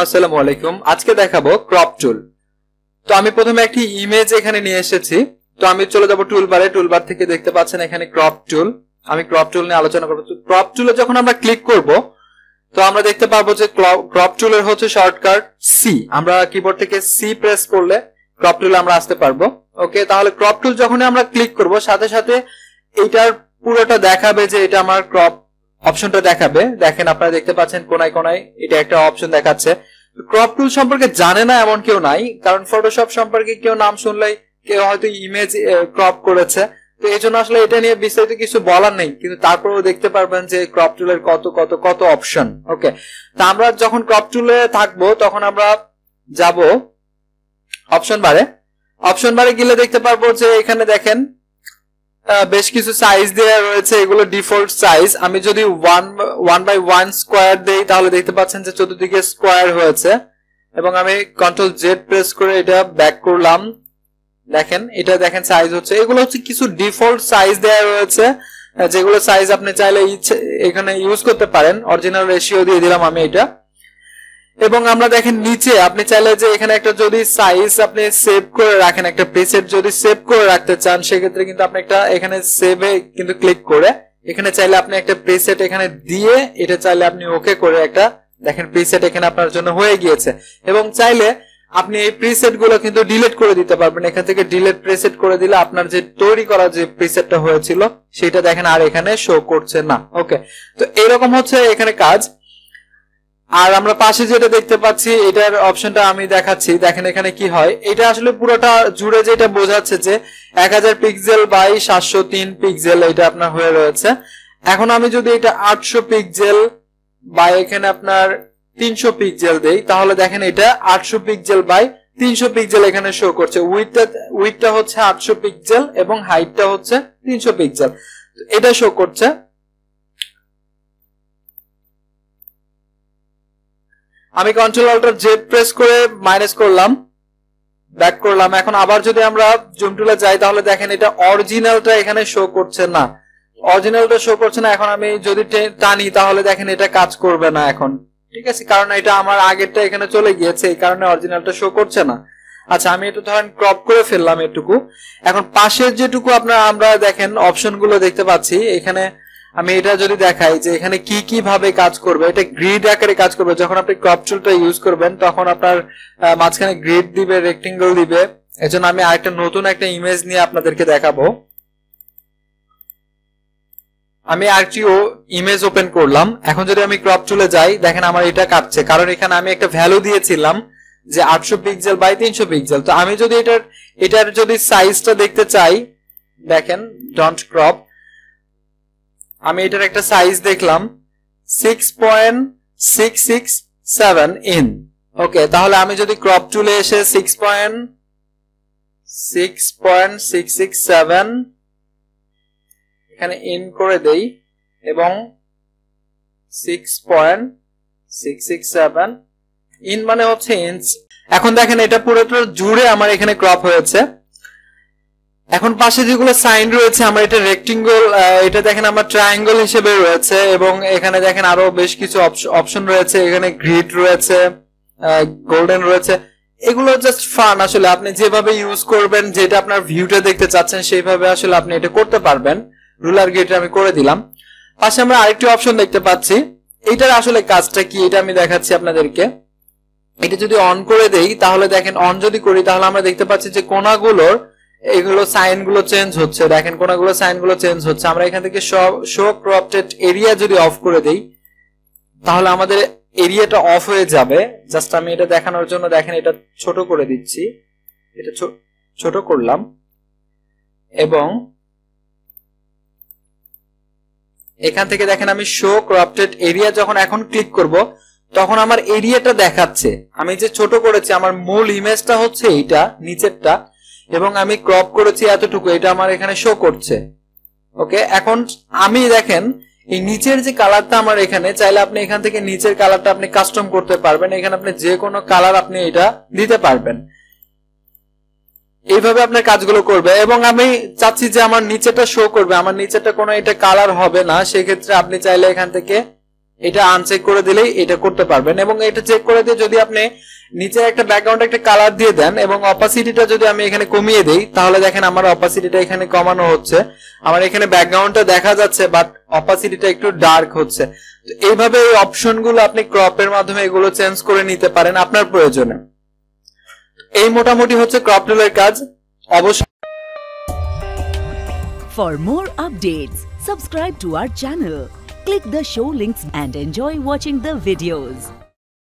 আসসালামু আলাইকুম। আজকে দেখাবো ক্রপ টুল। তো আমি প্রথমে একটি ইমেজ এখানে নিয়ে এসেছি। তো আমি চলে যাব টুলবারে। টুলবার থেকে দেখতে পাচ্ছেন এখানে ক্রপ টুল। আমি ক্রপ টুল নিয়ে আলোচনা করব। ক্রপ টুলে যখন আমরা ক্লিক করব তো আমরা দেখতে পারবো যে ক্রপ টুলের হচ্ছে শর্টকাট সি। আমরা কিবোর্ড থেকে সি প্রেস করলে ক্রপ টুলে আমরা আসতে পারবো। ওকে, তাহলে ক্রপ টুল যখন আমরা ক্লিক করব সাথে সাথে এটার পুরোটা দেখাবে যে এটা আমার ক্রপ অপশনটা দেখাবে। দেখেন আপনারা দেখতে পাচ্ছেন কোনায় কোনায় এটা একটা অপশন দেখাচ্ছে। ক্রপ টুল সম্পর্কে জানে না এমন কেউ নাই, কারণ ফটোশপ সম্পর্কে কেউ নাম শুনলেই কেউ হয়তো ইমেজ ক্রপ করেছে। তো এই জন্য আসলে এটা নিয়ে বিস্তারিত কিছু বলার নেই, কিন্তু তারপরেও দেখতে পারবেন যে ক্রপ টুলের কত কত কত অপশন। ওকে, তা আমরা যখন ক্রপ টুলে থাকবো তখন আমরা যাব অপশন বারে। অপশন বারে গেলে দেখতে পারবো যে এখানে দেখেন বেশ কিছু সাইজ দেওয়া রয়েছে, এগুলো ডিফল্ট সাইজ। আমি যদি 1/1 স্কোয়ার দেই তাহলে দেখতে পাচ্ছেন যে চতুর্দিকে স্কোয়ার হয়েছে, এবং আমি কন্ট্রোল জেড প্রেস করে এটা ব্যাক করলাম। দেখেন এটা দেখেন সাইজ হচ্ছে। এগুলো হচ্ছে কিছু ডিফল্ট সাইজ দেওয়া রয়েছে, যেগুলো সাইজ আপনি চাইলে এখানে ইউজ করতে পারেন। অরিজিনাল রেশিও দিয়ে দিলাম আমি এটা। এবং আমরা দেখেন নিচে আপনি চাইলে যে এখানে একটা যদি সাইজ আপনি সেভ করে রাখেন, একটা প্রিসেট যদি সেভ করে রাখতে চান সেক্ষেত্রে কিন্তু আপনি একটা এখানে সেভে কিন্তু ক্লিক করে এখানে চাইলে আপনি একটা প্রিসেট এখানে দিয়ে এটা চাইলে আপনি ওকে করে একটা দেখেন প্রিসেট এখানে আপনার জন্য হয়ে গিয়েছে। এবং চাইলে আপনি এই প্রিসেট গুলো কিন্তু ডিলিট করে দিতে পারবেন। এখান থেকে ডিলিট প্রিসেট করে দিলে আপনার যে তৈরি করা যে প্রিসেটটা হয়েছিল সেটা দেখেন আর এখানে শো করছে না। ওকে, তো এরকম হচ্ছে এখানে কাজ। আর আমরা পাশে যেটা দেখতে পাচ্ছি এটার অপশনটা আমি দেখাচ্ছি। দেখেন এখানে কি হয়, এটা আসলে পুরোটা জুড়ে যেটা বোঝাচ্ছে যে 1000 পিক্সেল বাই 703 পিক্সেল এটা আপনার হয়ে রয়েছে। এখন আমি যদি এটা 800 পিক্সেল বা এখানে আপনার 300 পিক্সেল দেই তাহলে দেখেন এটা 800 পিক্সেল বাই 300 পিক্সেল এখানে শো করছে। উইডথটা হচ্ছে 800 পিক্সেল এবং হাইটটা হচ্ছে 300 পিক্সেল, এটা শো করছে। আমি কন্ট্রোল অল্টার জেড প্রেস করে মাইনাস করলাম, ব্যাক করলাম। এখন আবার যদি আমরা জুম টুলে যাই তাহলে দেখেন এটা অরিজিনালটা এখানে শো করছে না, অরিজিনালটা শো করছে না। এখন আমি যদি টানি তাহলে দেখেন এটা কাজ করবে না এখন, ঠিক আছে, কারণ এটা আমার আগেরটা এখানে চলে গিয়েছে, এই কারণে অরিজিনালটা শো করছে না। আচ্ছা, আমি এটা ধরেন ক্রপ করে ফেললাম এটুকু। এখন পাশের যেটুকু আমরা দেখেন অপশন গুলো দেখতে পাচ্ছি এখানে। আমি এটা যদি দেখাই যে এখানে কি কি ভাবে কাজ করবে, এটা গ্রিড আকারে কাজ করবে। যখন আপনি ক্রপ টুলটা ইউজ করবেন তখন আপনার মাঝখানে গ্রিড দিবে, রেক্টেঙ্গল দিবে। এজন্য আমি আরেকটা নতুন একটা ইমেজ নিয়ে আপনাদেরকে দেখাবো। আমি আরেকটি ইমেজ ওপেন করলাম। এখন যদি আমি ক্রপ টুলে যাই দেখেন আমার এটা কাটছে, কারণ এখানে আমি একটা ভ্যালু দিয়েছিলাম যে 800 পিক্সেল বাই 300 পিক্সেল। তো আমি যদি এটার যদি সাইজটা দেখতে চাই, দেখেন ডন্ট ক্রপ, আমি এটার একটা সাইজ দেখলাম 6.667 ইন। ওকে, তাহলে আমি যদি ক্রপ টুলে এসে 6.667 এখানে ইন করে দেই এবং 6.667 ইন মানে হচ্ছে ইঞ্চ। এখন দেখেন এটা পুরোটা জুড়ে আমার এখানে ক্রপ হয়েছে। এখন পাশে যেগুলো সাইন রয়েছে আমার এটা রেক্টেঙ্গল, এটা দেখেন আমার ট্রায়াঙ্গেল হিসেবে রয়েছে। এবং এখানে দেখেন আরো বেশ কিছু অপশন রয়েছে, এখানে গ্রিড রয়েছে, গোল্ডেন রয়েছে। এগুলো জাস্ট ফান, আসলে আপনি যেভাবে ইউজ করবেন, যেটা আপনার ভিউটা দেখতে চাচ্ছেন সেইভাবে আসলে আপনি এটা করতে পারবেন। রুলার গ্রিড আমি করে দিলাম। পাশে আমরা আরেকটি অপশন দেখতে পাচ্ছি, এটার আসলে কাজটা কি এটা আমি দেখাচ্ছি আপনাদেরকে। এটা যদি অন করে দেই তাহলে দেখেন, অন যদি করি তাহলে আমরা দেখতে পাচ্ছি যে কোণাগুলোর এগুলো সাইন গুলো চেঞ্জ হচ্ছে। দেখেন কোণাগুলো সাইন গুলো চেঞ্জ হচ্ছে। আমরা এখান থেকে শো ক্রপটেড এরিয়া যদি অফ করে দেই তাহলে আমাদের এরিয়াটা অফ হয়ে যাবে। জাস্ট আমি এটা দেখানোর জন্য দেখেন এটা ছোট করে দিচ্ছি, এটা ছোট করলাম। এবং এখান থেকে দেখেন আমি শো ক্রপটেড এরিয়া যখন এখন ক্লিক করব তখন আমার এরিয়াটা দেখাচ্ছে। আমি যে ছোট করেছি আমার মূল ইমেজটা হচ্ছে এইটা নিচেরটা, এবং আমি ক্রপ করেছি এতটুকু, এটা আমার এখানে শো করছে। ওকে, এখন আমি দেখেন এই নিচের যে কালারটা আমার এখানে চাইলে আপনি এখান থেকে নিচের কালারটা আপনি কাস্টম করতে পারবেন। এখানে আপনি যে কোনো কালার আপনি এটা দিতে পারবেন। এইভাবে আপনার কাজগুলো করবে। এবং আমি চাচ্ছি যে আমার নিচেটা শো করবে, আমার নিচেটা কোনো এটা কালার হবে না, সেক্ষেত্রে আপনি চাইলে এখান থেকে এটা আনচেক করে দিলেই এটা করতে পারবেন। এবং এটা চেক করে দিয়ে যদি আপনি নিচে একটা ব্যাকগ্রাউন্ড একটা কালার দিয়ে দেন এবং অপাসিটিটা যদি আমি এখানে কমিয়ে দেই, তাহলে দেখেন আমার অপাসিটিটা এখানে কমানো হচ্ছে, আমার এখানে ব্যাকগ্রাউন্ডটা দেখা যাচ্ছে বাট অপাসিটিটা একটু ডার্ক হচ্ছে। তো এইভাবে এই অপশনগুলো আপনি ক্রপের মাধ্যমে এগুলো চেঞ্জ করে নিতে পারেন আপনার প্রয়োজনে। এই মোটামুটি হচ্ছে ক্রপ টুলের কাজ। অবশ্যই For more updates, subscribe to our channel, click the show links and enjoy watching the videos.